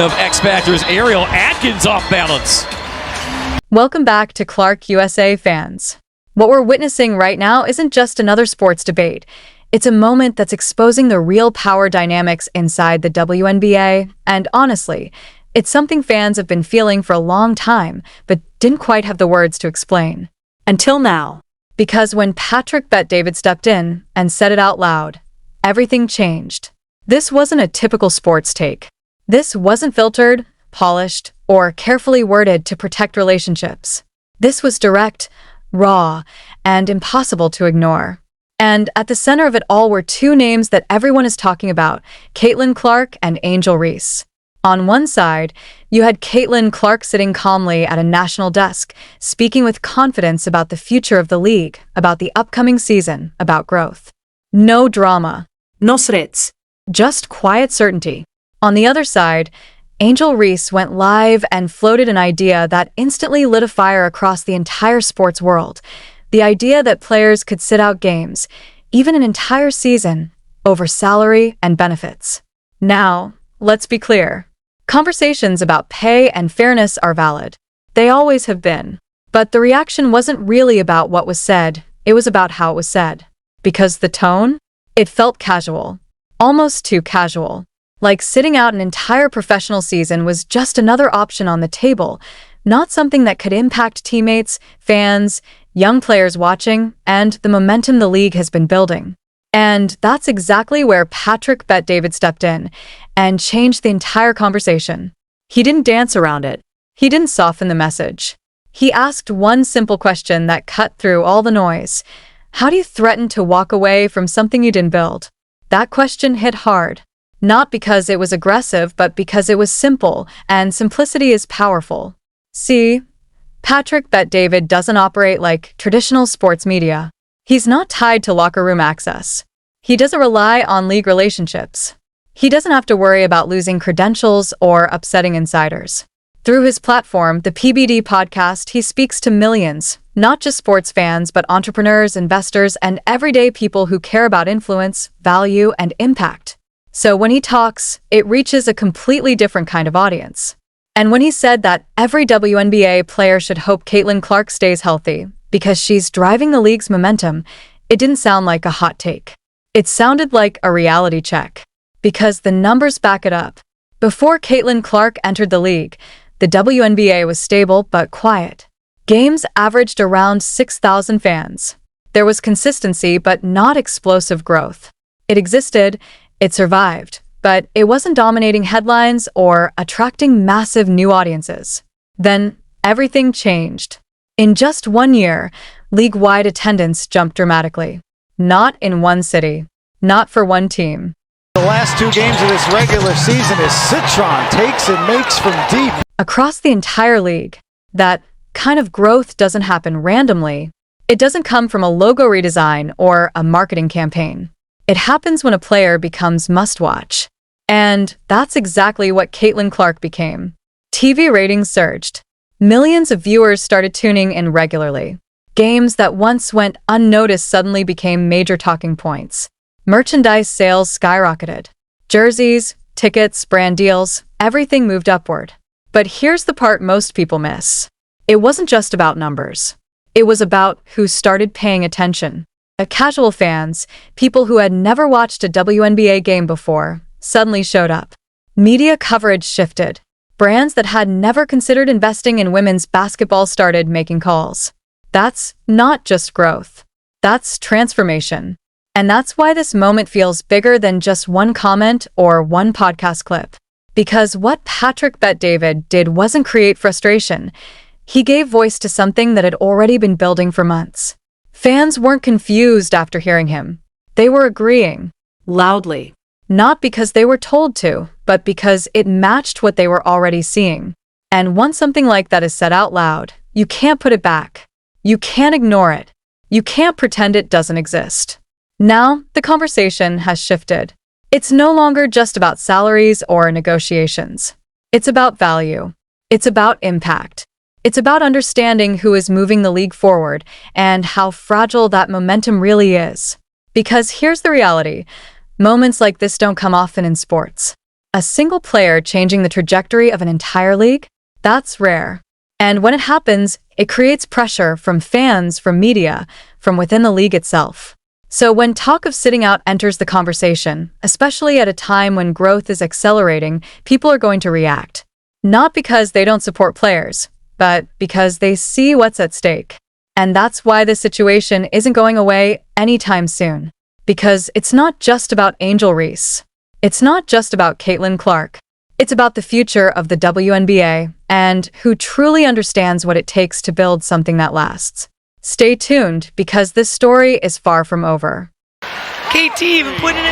Of X Factor's Ariel Atkins off balance. Welcome back to Clark USA fans. What we're witnessing right now isn't just another sports debate. It's a moment that's exposing the real power dynamics inside the WNBA, and honestly, it's something fans have been feeling for a long time, but didn't quite have the words to explain. Until now. Because when Patrick Bet-David stepped in and said it out loud, everything changed. This wasn't a typical sports take. This wasn't filtered, polished, or carefully worded to protect relationships. This was direct, raw, and impossible to ignore. And at the center of it all were two names that everyone is talking about, Caitlin Clark and Angel Reese. On one side, you had Caitlin Clark sitting calmly at a national desk, speaking with confidence about the future of the league, about the upcoming season, about growth. No drama. No threats. Just quiet certainty. On the other side, Angel Reese went live and floated an idea that instantly lit a fire across the entire sports world. The idea that players could sit out games, even an entire season, over salary and benefits. Now, let's be clear. Conversations about pay and fairness are valid. They always have been. But the reaction wasn't really about what was said, it was about how it was said. Because the tone? It felt casual. Almost too casual. Like sitting out an entire professional season was just another option on the table, not something that could impact teammates, fans, young players watching, and the momentum the league has been building. And that's exactly where Patrick Bet-David stepped in and changed the entire conversation. He didn't dance around it. He didn't soften the message. He asked one simple question that cut through all the noise. How do you threaten to walk away from something you didn't build? That question hit hard. Not because it was aggressive, but because it was simple, and simplicity is powerful. See, Patrick Bet-David doesn't operate like traditional sports media. He's not tied to locker room access. He doesn't rely on league relationships. He doesn't have to worry about losing credentials or upsetting insiders. Through his platform, the PBD podcast, he speaks to millions, not just sports fans, but entrepreneurs, investors, and everyday people who care about influence, value, and impact. So when he talks, it reaches a completely different kind of audience. And when he said that every WNBA player should hope Caitlin Clark stays healthy because she's driving the league's momentum, it didn't sound like a hot take. It sounded like a reality check. Because the numbers back it up. Before Caitlin Clark entered the league, the WNBA was stable but quiet. Games averaged around 6,000 fans. There was consistency but not explosive growth. It existed. It survived, but it wasn't dominating headlines or attracting massive new audiences. Then, everything changed. In just 1 year, league-wide attendance jumped dramatically. Not in one city. Not for one team. The last two games of this regular season is Citron takes and makes from deep. Across the entire league, that kind of growth doesn't happen randomly. It doesn't come from a logo redesign or a marketing campaign. It happens when a player becomes must-watch. And that's exactly what Caitlin Clark became. TV ratings surged. Millions of viewers started tuning in regularly. Games that once went unnoticed suddenly became major talking points. Merchandise sales skyrocketed. Jerseys, tickets, brand deals, everything moved upward. But here's the part most people miss. It wasn't just about numbers. It was about who started paying attention. Casual fans, people who had never watched a WNBA game before, suddenly showed up. Media coverage shifted. Brands that had never considered investing in women's basketball started making calls. That's not just growth. That's transformation. And that's why this moment feels bigger than just one comment or one podcast clip. Because what Patrick Bet-David did wasn't create frustration. He gave voice to something that had already been building for months. Fans weren't confused after hearing him. They were agreeing. Loudly. Not because they were told to, but because it matched what they were already seeing. And once something like that is said out loud, you can't put it back. You can't ignore it. You can't pretend it doesn't exist. Now, the conversation has shifted. It's no longer just about salaries or negotiations. It's about value. It's about impact. It's about understanding who is moving the league forward and how fragile that momentum really is. Because here's the reality. Moments like this don't come often in sports. A single player changing the trajectory of an entire league? That's rare. And when it happens, it creates pressure from fans, from media, from within the league itself. So when talk of sitting out enters the conversation, especially at a time when growth is accelerating, people are going to react. Not because they don't support players, but because they see what's at stake. And that's why this situation isn't going away anytime soon. Because it's not just about Angel Reese. It's not just about Caitlin Clark. It's about the future of the WNBA and who truly understands what it takes to build something that lasts. Stay tuned because this story is far from over. KT even put it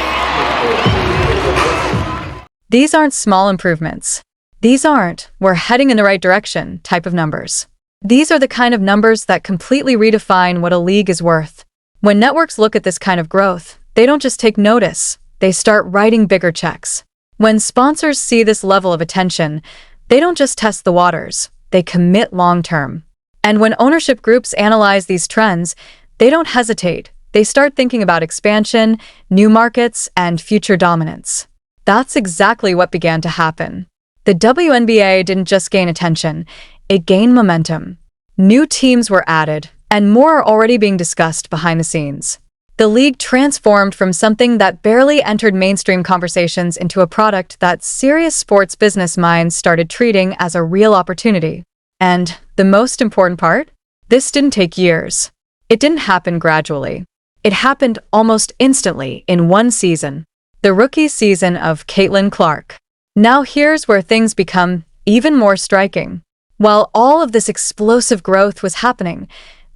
in. These aren't small improvements. These aren't, we're heading in the right direction type of numbers. These are the kind of numbers that completely redefine what a league is worth. When networks look at this kind of growth, they don't just take notice, they start writing bigger checks. When sponsors see this level of attention, they don't just test the waters, they commit long-term. And when ownership groups analyze these trends, they don't hesitate. They start thinking about expansion, new markets, and future dominance. That's exactly what began to happen. The WNBA didn't just gain attention, it gained momentum. New teams were added, and more are already being discussed behind the scenes. The league transformed from something that barely entered mainstream conversations into a product that serious sports business minds started treating as a real opportunity. And the most important part? This didn't take years. It didn't happen gradually. It happened almost instantly in one season. The rookie season of Caitlin Clark. Now here's where things become even more striking. While all of this explosive growth was happening,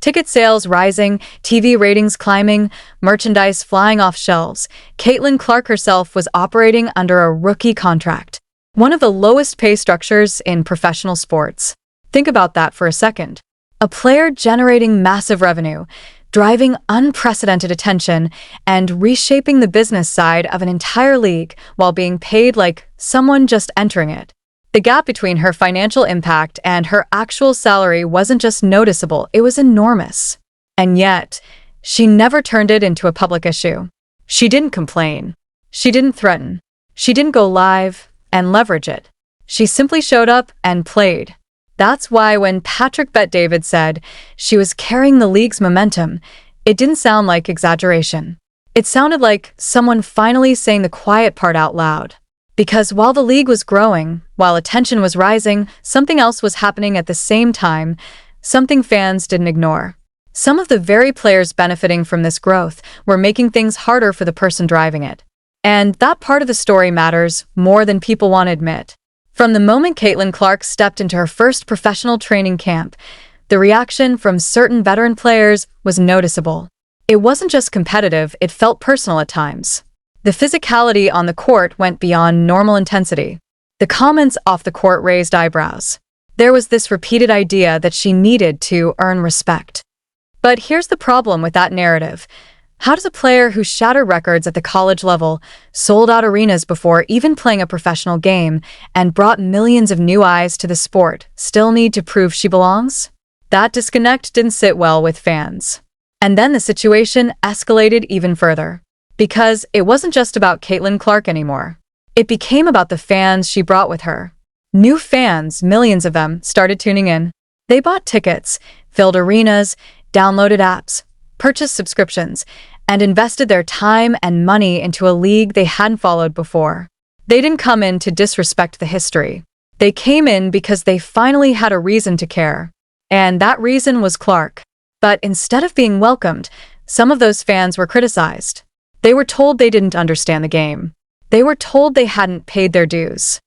ticket sales rising, TV ratings climbing, merchandise flying off shelves, Caitlin Clark herself was operating under a rookie contract. One of the lowest pay structures in professional sports. Think about that for a second. A player generating massive revenue, driving unprecedented attention, and reshaping the business side of an entire league while being paid like someone just entering it. The gap between her financial impact and her actual salary wasn't just noticeable, it was enormous. And yet, she never turned it into a public issue. She didn't complain. She didn't threaten. She didn't go live and leverage it. She simply showed up and played. That's why when Patrick Bet-David said she was carrying the league's momentum, it didn't sound like exaggeration. It sounded like someone finally saying the quiet part out loud. Because while the league was growing, while attention was rising, something else was happening at the same time, something fans didn't ignore. Some of the very players benefiting from this growth were making things harder for the person driving it. And that part of the story matters more than people want to admit. From the moment Caitlin Clark stepped into her first professional training camp, the reaction from certain veteran players was noticeable. It wasn't just competitive, it felt personal at times. The physicality on the court went beyond normal intensity. The comments off the court raised eyebrows. There was this repeated idea that she needed to earn respect. But here's the problem with that narrative. How does a player who shattered records at the college level, sold out arenas before even playing a professional game, and brought millions of new eyes to the sport, still need to prove she belongs? That disconnect didn't sit well with fans. And then the situation escalated even further. Because it wasn't just about Caitlin Clark anymore. It became about the fans she brought with her. New fans, millions of them, started tuning in. They bought tickets, filled arenas, downloaded apps, purchased subscriptions, and invested their time and money into a league they hadn't followed before. They didn't come in to disrespect the history. They came in because they finally had a reason to care. And that reason was Clark. But instead of being welcomed, some of those fans were criticized. They were told they didn't understand the game. They were told they hadn't paid their dues.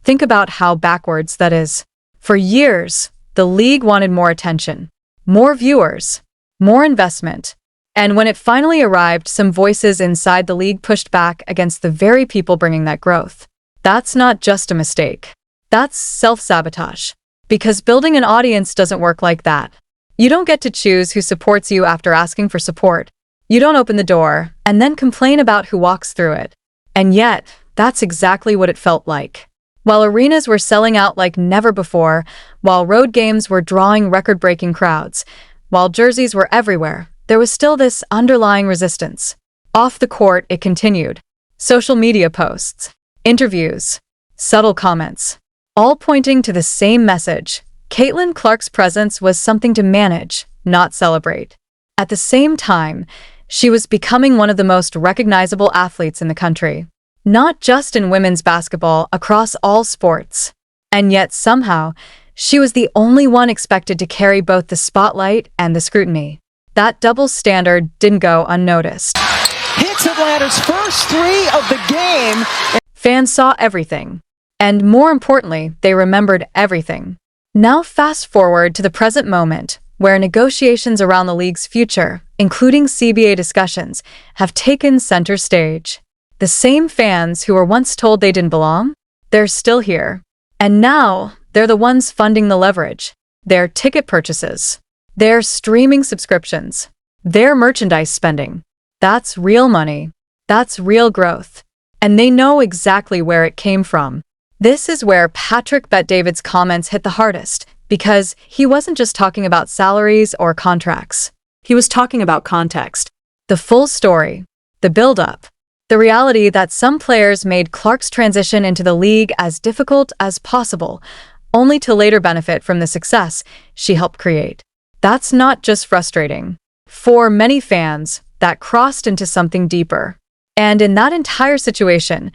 Think about how backwards that is. For years, the league wanted more attention, more viewers, more investment. And when it finally arrived, some voices inside the league pushed back against the very people bringing that growth. That's not just a mistake. That's self-sabotage. Because building an audience doesn't work like that. You don't get to choose who supports you after asking for support. You don't open the door and then complain about who walks through it. And yet, that's exactly what it felt like. While arenas were selling out like never before, while road games were drawing record-breaking crowds, while jerseys were everywhere, there was still this underlying resistance. Off the court, it continued. Social media posts, interviews, subtle comments, all pointing to the same message. Caitlin Clark's presence was something to manage, not celebrate. At the same time, she was becoming one of the most recognizable athletes in the country, not just in women's basketball, across all sports. And yet, somehow, she was the only one expected to carry both the spotlight and the scrutiny. That double standard didn't go unnoticed. Hits Atlanta's first three of the game. Fans saw everything. And more importantly, they remembered everything. Now fast forward to the present moment, where negotiations around the league's future, including CBA discussions, have taken center stage. The same fans who were once told they didn't belong, they're still here. And now, they're the ones funding the leverage, their ticket purchases, their streaming subscriptions, their merchandise spending. That's real money. That's real growth. And they know exactly where it came from. This is where Patrick Bet-David's comments hit the hardest, because he wasn't just talking about salaries or contracts. He was talking about context. The full story, the build-up, the reality that some players made Clark's transition into the league as difficult as possible, only to later benefit from the success she helped create. That's not just frustrating. For many fans, that crossed into something deeper. And in that entire situation,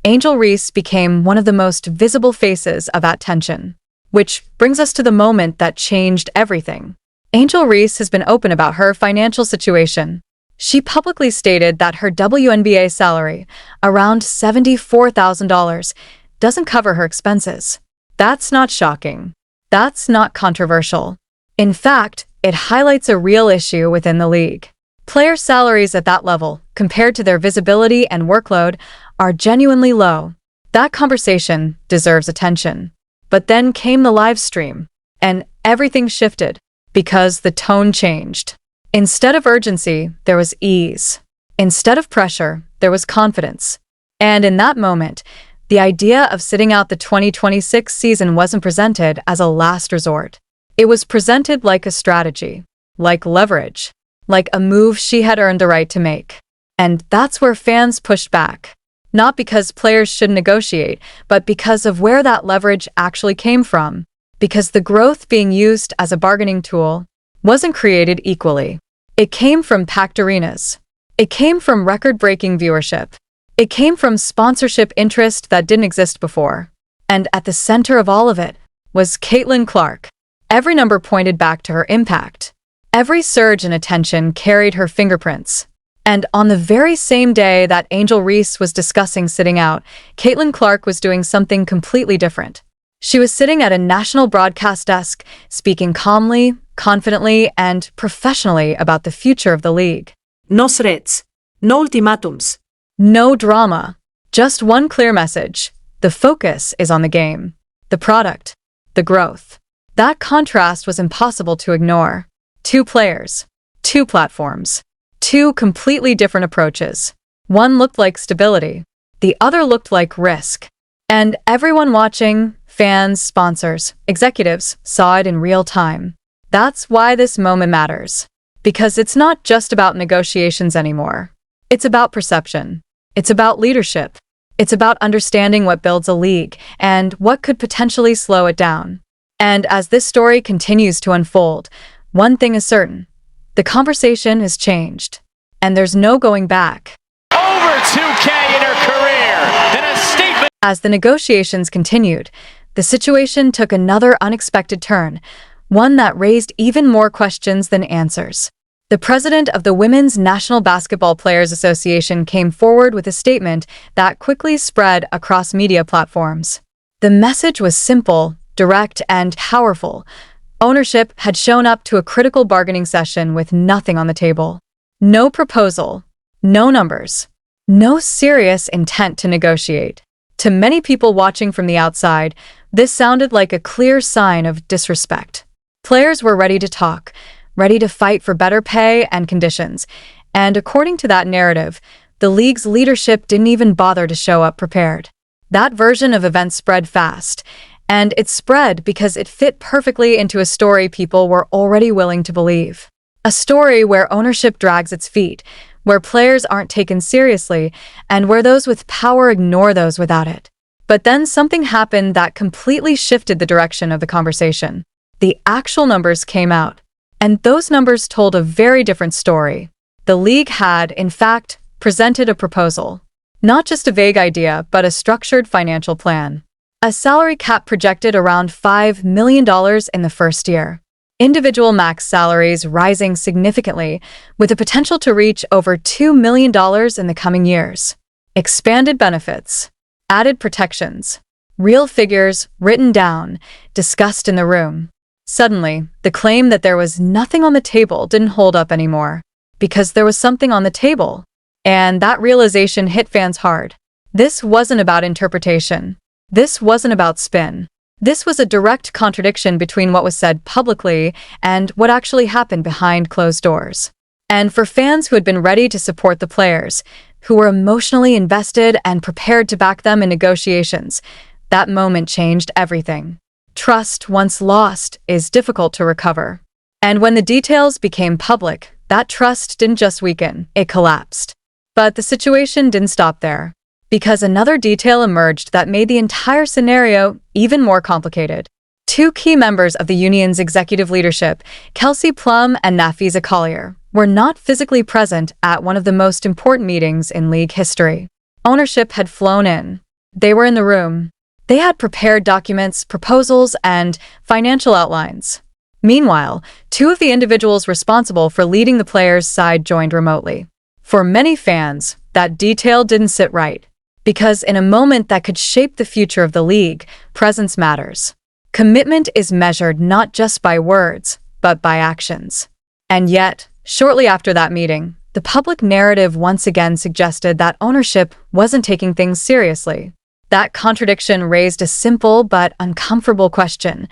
Angel Reese became one of the most visible faces of that tension. Which brings us to the moment that changed everything. Angel Reese has been open about her financial situation. She publicly stated that her WNBA salary, around $74,000, doesn't cover her expenses. That's not shocking. That's not controversial. In fact, it highlights a real issue within the league. Player salaries at that level, compared to their visibility and workload, are genuinely low. That conversation deserves attention. But then came the live stream, and everything shifted, because the tone changed. Instead of urgency, there was ease. Instead of pressure, there was confidence. And in that moment, the idea of sitting out the 2026 season wasn't presented as a last resort. It was presented like a strategy, like leverage, like a move she had earned the right to make. And that's where fans pushed back. Not because players should negotiate, but because of where that leverage actually came from. Because the growth being used as a bargaining tool wasn't created equally. It came from packed arenas. It came from record-breaking viewership. It came from sponsorship interest that didn't exist before. And at the center of all of it was Caitlin Clark. Every number pointed back to her impact. Every surge in attention carried her fingerprints. And on the very same day that Angel Reese was discussing sitting out, Caitlin Clark was doing something completely different. She was sitting at a national broadcast desk, speaking calmly, confidently, and professionally about the future of the league. No threats. No ultimatums. No drama. Just one clear message. The focus is on the game, the product, the growth. That contrast was impossible to ignore. Two players, two platforms, two completely different approaches. One looked like stability. The other looked like risk. And everyone watching, fans, sponsors, executives, saw it in real time. That's why this moment matters. Because it's not just about negotiations anymore. It's about perception. It's about leadership. It's about understanding what builds a league and what could potentially slow it down. And as this story continues to unfold, one thing is certain. The conversation has changed. And there's no going back. Over 2K in her career. And a statement. As the negotiations continued, the situation took another unexpected turn, one that raised even more questions than answers. The president of the Women's National Basketball Players Association came forward with a statement that quickly spread across media platforms. The message was simple, direct, and powerful. Ownership had shown up to a critical bargaining session with nothing on the table. No proposal, no numbers, no serious intent to negotiate. To many people watching from the outside, this sounded like a clear sign of disrespect. Players were ready to talk, ready to fight for better pay and conditions, and according to that narrative, the league's leadership didn't even bother to show up prepared. That version of events spread fast, and it spread because it fit perfectly into a story people were already willing to believe. A story where ownership drags its feet, where players aren't taken seriously, and where those with power ignore those without it. But then something happened that completely shifted the direction of the conversation. The actual numbers came out, and those numbers told a very different story. The league had, in fact, presented a proposal. Not just a vague idea, but a structured financial plan. A salary cap projected around $5 million in the first year. Individual max salaries rising significantly, with the potential to reach over $2 million in the coming years. Expanded benefits. Added protections. Real figures, written down, discussed in the room. Suddenly, the claim that there was nothing on the table didn't hold up anymore. Because there was something on the table. And that realization hit fans hard. This wasn't about interpretation. This wasn't about spin. This was a direct contradiction between what was said publicly and what actually happened behind closed doors. And for fans who had been ready to support the players, who were emotionally invested and prepared to back them in negotiations, that moment changed everything. Trust, once lost, is difficult to recover. And when the details became public, that trust didn't just weaken, it collapsed. But the situation didn't stop there, because another detail emerged that made the entire scenario even more complicated. Two key members of the union's executive leadership, Kelsey Plum and Nafisa Collier, were not physically present at one of the most important meetings in league history. Ownership had flown in. They were in the room. They had prepared documents, proposals, and financial outlines. Meanwhile, two of the individuals responsible for leading the players' side joined remotely. For many fans, that detail didn't sit right. Because in a moment that could shape the future of the league, presence matters. Commitment is measured not just by words, but by actions. And yet, shortly after that meeting, the public narrative once again suggested that ownership wasn't taking things seriously. That contradiction raised a simple but uncomfortable question.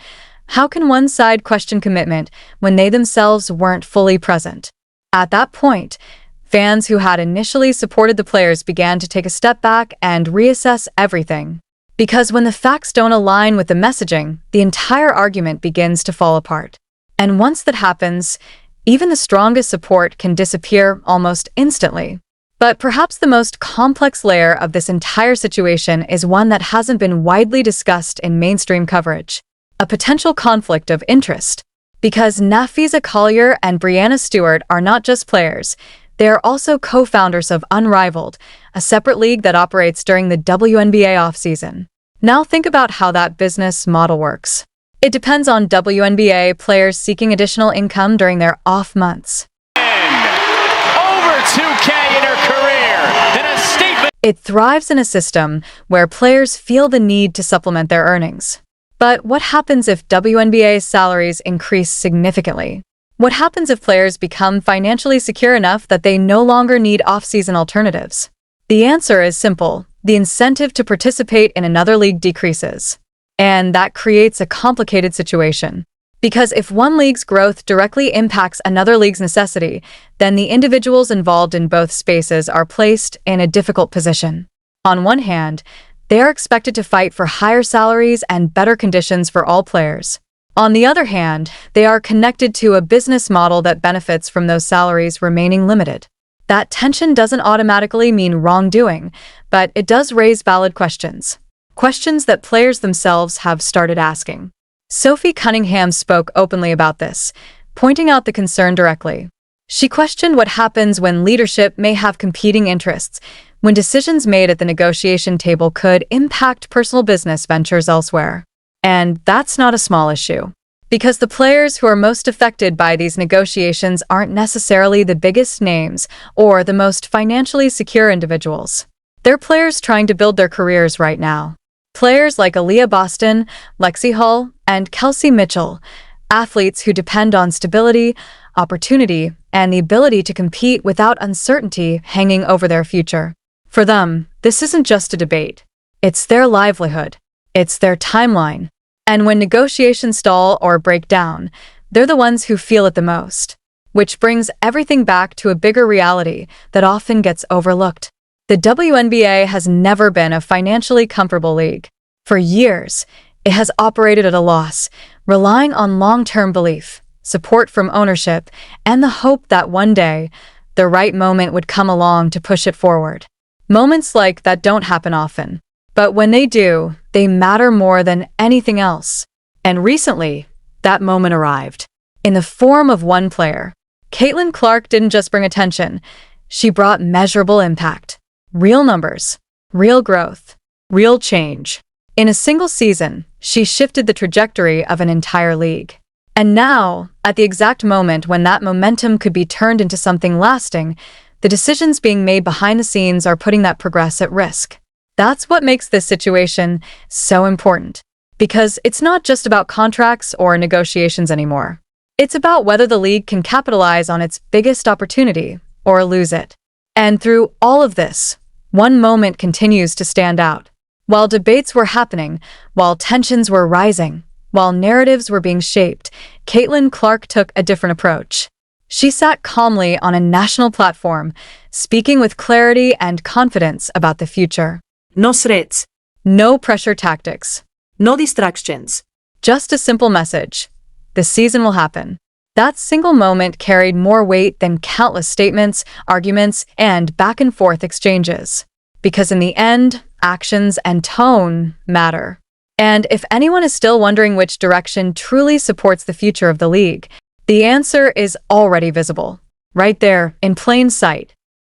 How can one side question commitment when they themselves weren't fully present? At that point, fans who had initially supported the players began to take a step back and reassess everything. Because when the facts don't align with the messaging, the entire argument begins to fall apart. And once that happens, even the strongest support can disappear almost instantly. But perhaps the most complex layer of this entire situation is one that hasn't been widely discussed in mainstream coverage. A potential conflict of interest. Because Nafisa Collier and Brianna Stewart are not just players, they are also co-founders of Unrivaled, a separate league that operates during the WNBA offseason. Now think about how that business model works. It depends on WNBA players seeking additional income during their off months. Over 2K in her career. And a statement. It thrives in a system where players feel the need to supplement their earnings. But what happens if WNBA salaries increase significantly? What happens if players become financially secure enough that they no longer need off-season alternatives? The answer is simple. The incentive to participate in another league decreases. And that creates a complicated situation. Because if one league's growth directly impacts another league's necessity, then the individuals involved in both spaces are placed in a difficult position. On one hand, they are expected to fight for higher salaries and better conditions for all players. On the other hand, they are connected to a business model that benefits from those salaries remaining limited. That tension doesn't automatically mean wrongdoing, but it does raise valid questions. Questions that players themselves have started asking. Sophie Cunningham spoke openly about this, pointing out the concern directly. She questioned what happens when leadership may have competing interests, when decisions made at the negotiation table could impact personal business ventures elsewhere. And that's not a small issue. Because the players who are most affected by these negotiations aren't necessarily the biggest names or the most financially secure individuals. They're players trying to build their careers right now. Players like Aaliyah Boston, Lexi Hull, and Kelsey Mitchell, athletes who depend on stability, opportunity, and the ability to compete without uncertainty hanging over their future. For them, this isn't just a debate. It's their livelihood. It's their timeline. And when negotiations stall or break down, they're the ones who feel it the most. Which brings everything back to a bigger reality that often gets overlooked. The WNBA has never been a financially comfortable league. For years, it has operated at a loss, relying on long-term belief, support from ownership, and the hope that one day, the right moment would come along to push it forward. Moments like that don't happen often. But when they do, they matter more than anything else. And recently, that moment arrived. In the form of one player. Caitlin Clark didn't just bring attention. She brought measurable impact. Real numbers. Real growth. Real change. In a single season, she shifted the trajectory of an entire league. And now, at the exact moment when that momentum could be turned into something lasting, the decisions being made behind the scenes are putting that progress at risk. That's what makes this situation so important. Because it's not just about contracts or negotiations anymore. It's about whether the league can capitalize on its biggest opportunity or lose it. And through all of this, one moment continues to stand out. While debates were happening, while tensions were rising, while narratives were being shaped, Caitlin Clark took a different approach. She sat calmly on a national platform, speaking with clarity and confidence about the future. No threats. No pressure tactics. No distractions. Just a simple message. The season will happen. That single moment carried more weight than countless statements, arguments, and back-and-forth exchanges. Because in the end, actions and tone matter. And if anyone is still wondering which direction truly supports the future of the league, the answer is already visible. Right there, in plain sight.